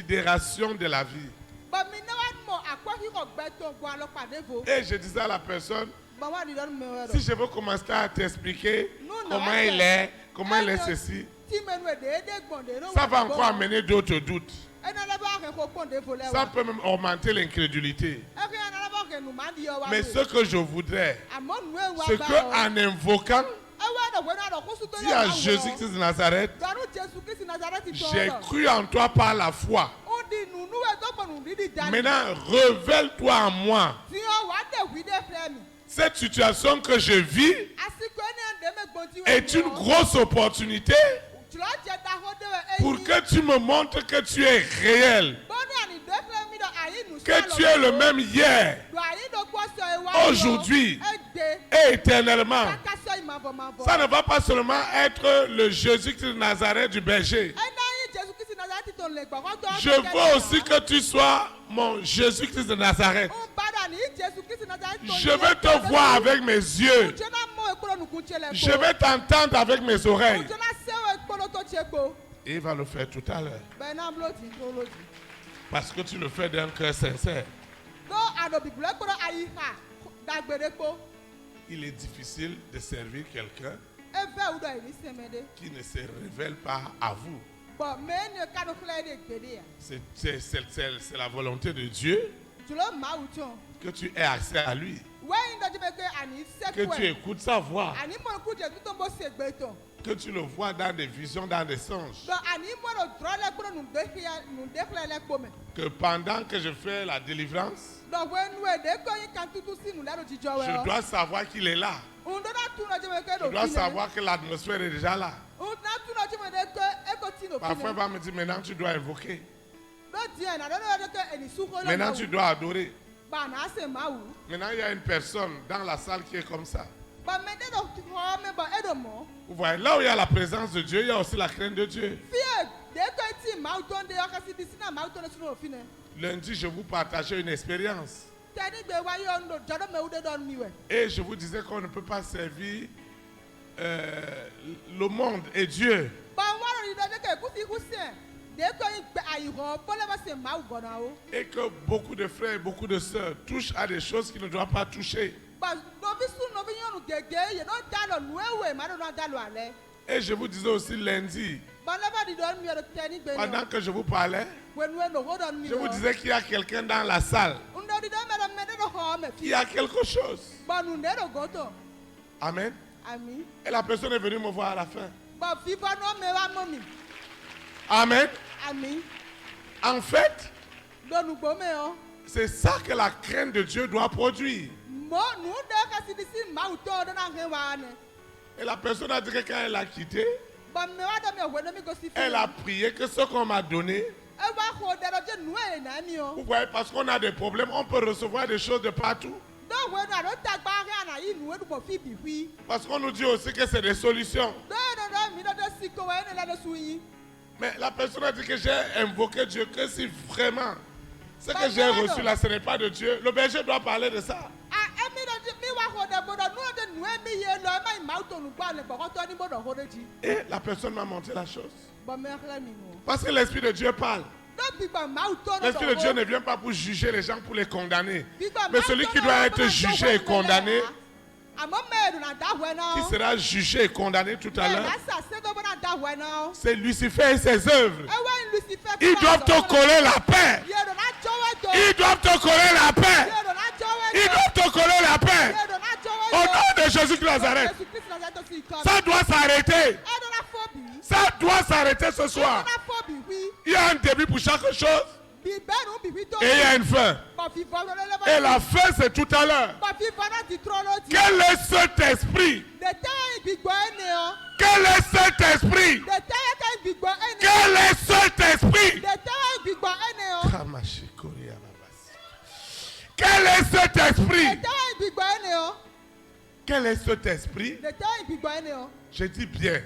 considération de la vie. Bamina wa mɔ akɔhi kɔ gbɛ to gbɔ alɔ kpa de vo. Et je disais à la personne, Bawa di dɔnu mɛ wɛ si dɔ. je veux commencer à t'expliquer Non, non, comment attends. il est, comment il est ceci, Ti mɛ nu de de gbɔn de no. ça va encore amener d'autres doutes. Ena le ba ke ko gbɔn de vo lɛ Ça wa. peut même augmenter l'incrédulité. Eke ena le ba ke nu ma di yɔ wa. Mais ce que je voudrais, Amɔ nu ewa c'est ba que o. en invoquant, Ewa dɔ wɛna dɔ kusu to dis à Jésus-Christ de Nazareth, Dɔnu Jesu Kristi Nazareti tɔ j'ai dɔ. cru en toi par la foi. O di nu nuwɛ dɔgbɔ nu didi da. Maintenant, révèle-toi en moi. Tiɲɛ wa de wi de filɛ mi. Cette situation que je vis Asiko ni ende me gbɔn ti wɛ. est une grosse opportunité Tulɔ jɛ da ko de wɛ eyi. pour que tu me montres que tu es réel, Bɔni ani de filɛ mi dɔ ayi nu. que tu es le même hier Do ayi do kpɔsɔ ye wa. Aujourd'hui. Ede. et éternellement. Kaka sɔ yi mavɔ mavɔ. Ça ne va pas seulement être le Jésus-Christ de Nazareth du berger. Ena yi Jesu Kristi Nazareti to le gbɔ kɔtɔ. Je veux aussi que tu sois mon Jésus-Christ de Nazareth. O bada ni Jesu Kristi Nazareti to. Je vais te voir avec mes yeux. Jona mɔ ekpolo nukun le. Je vais t'entendre avec mes oreilles. Jona sewo ekpolo to tse kpo. Et il va le faire tout à l'heure. Bɛna blo ti to lo ti. Parce que tu le fais d'un cœur sincère. Do ado bibulu ekpolo ayi ha dagbede kpo. Il est difficile de servir quelqu'un Eve wu dɔ yi ni sɛmɛ de. qui ne se révèle pas à vous. Bɔn mɛ ne kado filɛ de gbede ya. C'est la volonté de Dieu Tulo mawu tɔn. que tu aies accès à lui. Wɛyin dɔ ti bɛ ke ani Que tu sɛkuɛ. écoutes sa voix. Ani mɔnuku Jesu tó ń bɔ segbe tɔn. Que tu le vois dans des visions, dans des songes. Dɔn ani mɔnu drɔ lɛ kpolo nude filɛ lɛ kpo mɛ. Que pendant que je fais la délivrance, Dɔn wɛ nue de ko yin kan tutu si nu lɛ do jijɔ wɛ je ɔ. dois savoir qu'il est là. Ŋdɔna tu nɔ ti bɛ ke Je do dois fi nɛ. savoir que l'atmosphère est déjà là. Ŋdɔna tu nɔ ti bɛ de ke eko ti do fi Parfois, il nɛ. va me dire, maintenant tu dois invoquer. Dɔ diɛ na dɔ de ke eni suko lɛ Maintenant tu dois adorer. Bana se mawu. Maintenant, il y a une personne dans la salle qui est comme ça. Bɔn mɛ de do xɔ mɛ bɔn edo mɔ. Vous voyez, là où il y a la présence de Dieu, il y a aussi la crainte de Dieu. Fie de ko ti mawu tɔn de ɔkasi di sina mawu tɔn de sinu òfin nɛ. Lundi, je vous partageais une expérience. Tɛni gbe wa yɔ ŋdo jɔdɔ mɛ wu de dɔ mi wɛ. Et je vous disais qu'on ne peut pas servir le monde et Dieu. Bɔn wɔrɔ yi dɔ de ke kusi kusɛ. De ko yi gbe ayihɔ bɔlɛ bɛ se mawu gɔna wo. Et que beaucoup de frères et beaucoup de sœurs touchent à des choses qu'ils ne doivent pas toucher. Bɔn novi su novi nyɔnu gege ye no da lɔ nuewe ma do no da lɔ alɛ. Et je vous disais aussi lundi, Bɔn lɛ bɛ di dɔ mi yɛ do tɛni gbe pendant nɔ. que je vous parlais, Wɛnue no ho dɔ mi je vous yɔ. disais qu'il y a quelqu'un dans la salle Ŋdɔ di dɔ mɛ dɔ mɛ de do xɔ mɛ qui fi. a quelque chose. Bɔn nu de do goto. Amen. Ami. Et la personne est venue me voir à la fin. Bɔn fifɔ n'o mɛ wa mɔ mi. Amen. Ami. En fait, Donugbo mɛ yɔ. c'est ça que la crainte de Dieu doit produire. Mɔ nu de kasi di si mawu tɔ do na he wa nɛ. Et la personne a dit que quand elle a quitté, Elle a prié que ce qu'on m'a donné, vous voyez, parce qu'on a des problèmes, on peut recevoir des choses de partout. Parce qu'on nous dit aussi que c'est des solutions. Mais la personne a dit que j'ai invoqué Dieu, que si vraiment ce que j'ai reçu là, ce n'est pas de Dieu, le berger doit parler de ça. Et la personne m'a montré la chose. Parce que l'Esprit de Dieu parle. L'Esprit de Dieu ne vient pas pour juger les gens, pour les condamner. Mais celui qui doit être jugé et condamné, qui sera jugé et condamné tout à l'heure, c'est Lucifer et ses œuvres. Ils doivent te coller la paix. Ils doivent te coller la paix. Ils doivent te coller la paix. Au nom de Jésus de Nazareth. Ça doit s'arrêter. Ça doit s'arrêter ce soir. Il y a un début pour chaque chose. Et il y a une fin. Et la fin, c'est tout à l'heure. Quel est cet esprit? Quel est cet esprit? Quel est cet esprit? Quel est cet esprit? Quel est cet esprit? Je dis bien.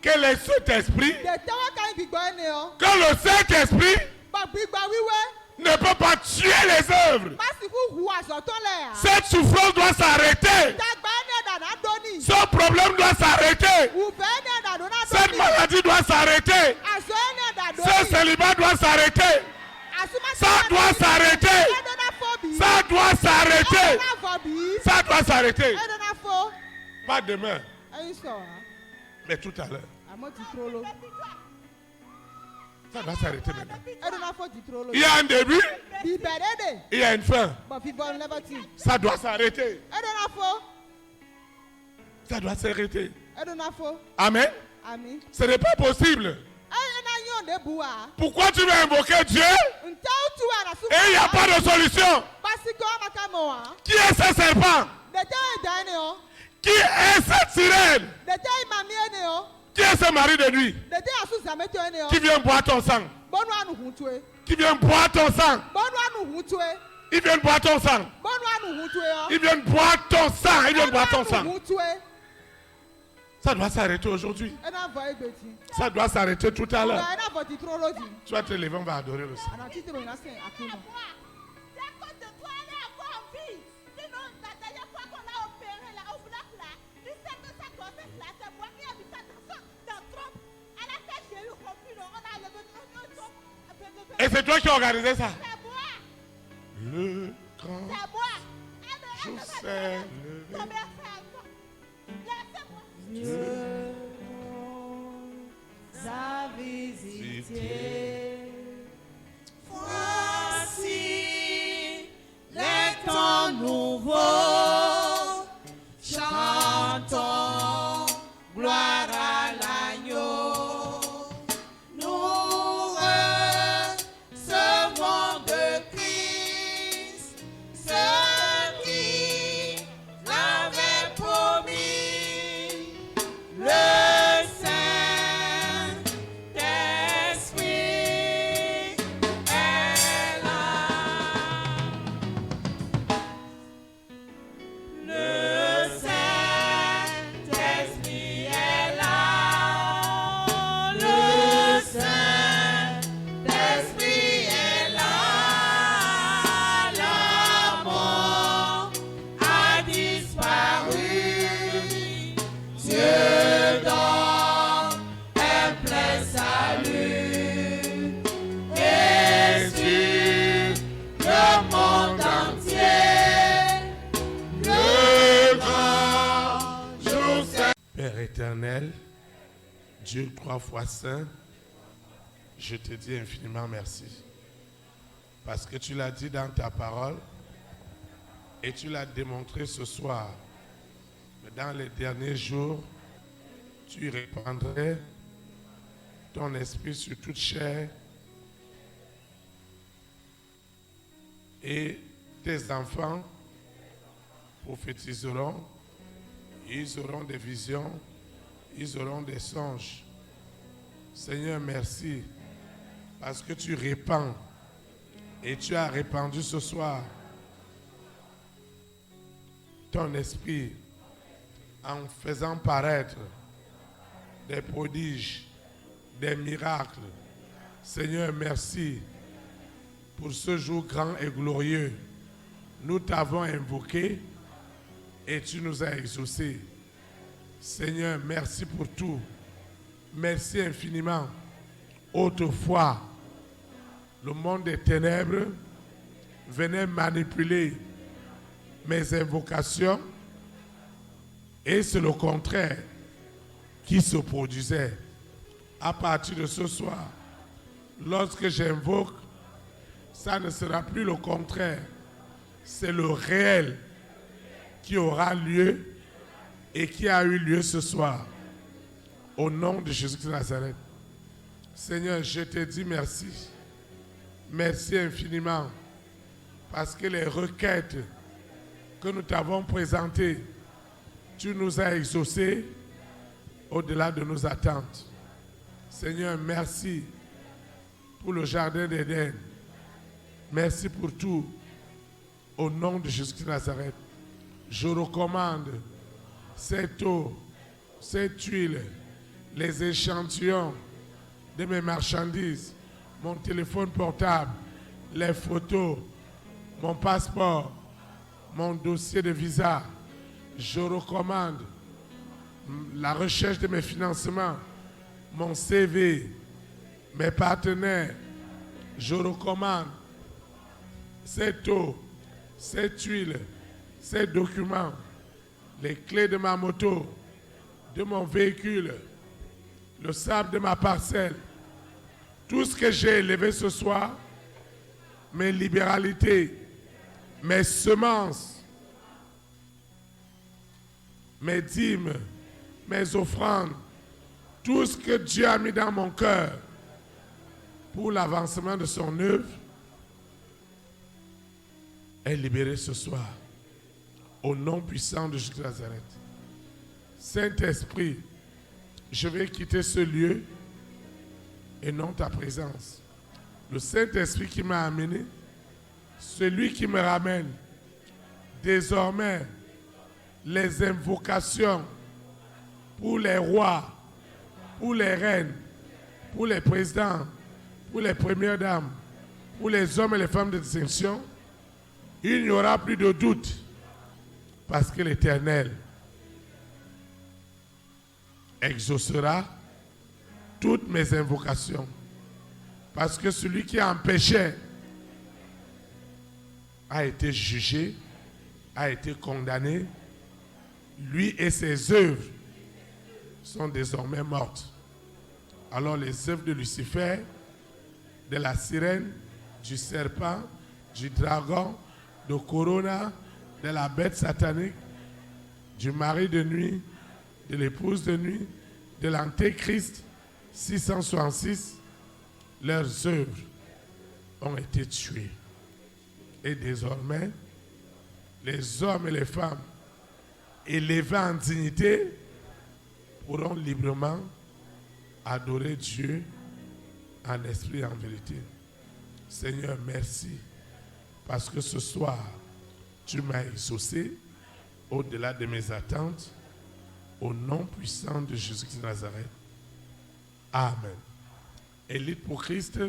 Quel est cet esprit? Que le Saint-Esprit ne peut pas tuer les œuvres. Cette souffrance doit s'arrêter. Ce problème doit s'arrêter. Cette maladie doit s'arrêter. Ce célibat doit s'arrêter. Ça doit s'arrêter. Ça doit s'arrêter. Ça doit s'arrêter. Pas demain, mais tout à l'heure. Ça doit s'arrêter maintenant. Il y a un début, il y a une fin. Ça doit s'arrêter. Ça doit s'arrêter. Amen. Ce n'est pas possible. Pourquoi tu veux invoquer Dieu et il n'y a pas de solution? Qui est ce serpent? Qui est cette sirène? Qui est ce mari de nuit? Qui vient boire ton sang? Qui vient boire ton sang? Il vient boire ton sang. Il vient boire ton sang. Il vient boire ton sang. Ça doit s'arrêter aujourd'hui. Ça doit s'arrêter tout à l'heure. Tu vas te lever, on va adorer le Seigneur. Et c'est toi qui as organisé ça? Le grand jour s'est levé. Dieu a visité. Voici les temps nouveaux. Chantons gloire à l'agneau. Nous recevons de Christ ce qui l'avait promis. Le Saint-Esprit est là. Le Saint-Esprit est là. Le Saint-Esprit est là. La mort a disparu. Dieu donne un plein salut et sur le monde entier, le grand jour s'est. Père éternel, Dieu 3 fois saint, je te dis infiniment merci. Parce que tu l'as dit dans ta parole et tu l'as démontré ce soir. Mais dans les derniers jours, tu répandrais ton esprit sur toute chair et tes enfants prophétiseront, ils auront des visions Ils auront des songes. Seigneur, merci parce que tu répands et tu as répandu ce soir ton esprit en faisant paraître des prodiges, des miracles. Seigneur, merci pour ce jour grand et glorieux. Nous t'avons invoqué et tu nous as exaucés. Seigneur, merci pour tout. Merci infiniment. Autrefois, le monde des ténèbres venait manipuler mes invocations et c'est le contraire qui se produisait. À partir de ce soir, lorsque j'invoque, ça ne sera plus le contraire. C'est le réel qui aura lieu et qui a eu lieu ce soir. Au nom de Jésus-Christ de Nazareth. Seigneur, je te dis merci. Merci infiniment. Parce que les requêtes que nous t'avons présentées, tu nous as exaucées au-delà de nos attentes. Seigneur, merci pour le jardin d'Éden. Merci pour tout. Au nom de Jésus-Christ de Nazareth, je recommande cette eau, cette huile, les échantillons de mes marchandises, mon téléphone portable, les photos, mon passeport, mon dossier de visa. Je recommande la recherche de mes financements, mon CV, mes partenaires. Je recommande cette eau, cette huile, ces documents, les clés de ma moto, de mon véhicule, le sable de ma parcelle, tout ce que j'ai élevé ce soir, mes libéralités, mes semences, mes dîmes, mes offrandes, tout ce que Dieu a mis dans mon cœur pour l'avancement de son œuvre est libéré ce soir au nom puissant de Jésus de Nazareth. Saint-Esprit, je vais quitter ce lieu et non ta présence. Le Saint-Esprit qui m'a amené, celui qui me ramène, désormais, les invocations pour les rois, pour les reines, pour les présidents, pour les premières dames, pour les hommes et les femmes de distinction, il n'y aura plus de doute parce que l'Éternel exaucera toutes mes invocations. Parce que celui qui empêchait a été jugé, a été condamné. Lui et ses œuvres sont désormais mortes. Alors les œuvres de Lucifer, de la sirène, du serpent, du dragon, de Corona, de la bête satanique, du mari de nuit, de l'épouse de nuit, de l'antéchrist 666, leurs œuvres ont été tuées. Et désormais, les hommes et les femmes élevés en dignité pourront librement adorer Dieu en esprit et en vérité. Seigneur, merci parce que ce soir, tu m'as exaucé au-delà de mes attentes, au nom puissant de Jésus-Christ de Nazareth. Amen. Élite pour Christ,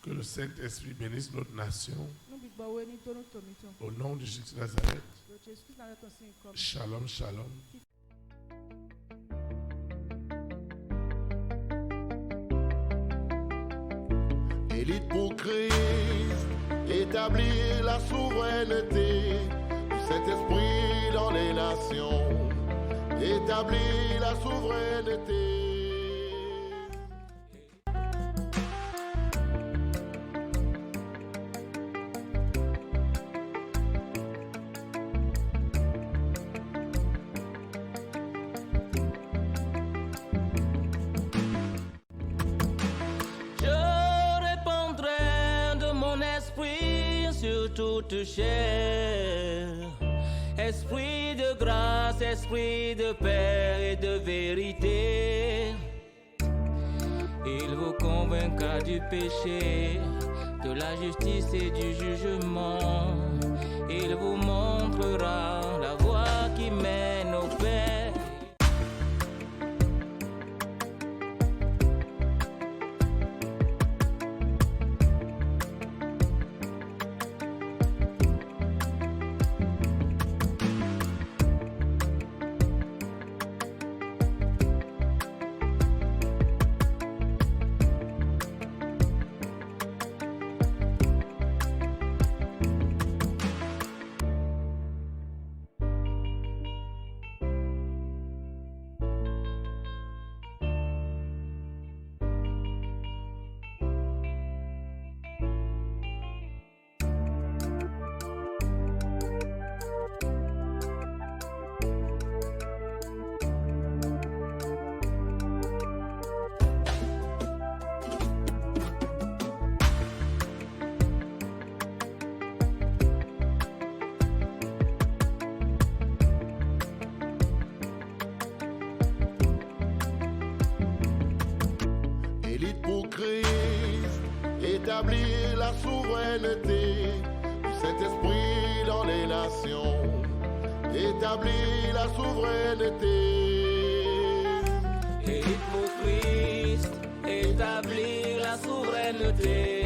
que le Saint-Esprit bénisse notre nation. Au nom de Jésus de Nazareth. Shalom, shalom. Élite pour Christ, établir la souveraineté du Saint-Esprit dans les nations. Établir la souveraineté. Toute chair, et Esprit de grâce, esprit de paix et de vérité, il vous convaincra du péché, de la justice et du jugement. Il vous montrera la voie qui mène au Père. Élite pour Christ, établir la souveraineté du Saint-Esprit dans les nations. Établir la souveraineté. Élite pour Christ, établir la souveraineté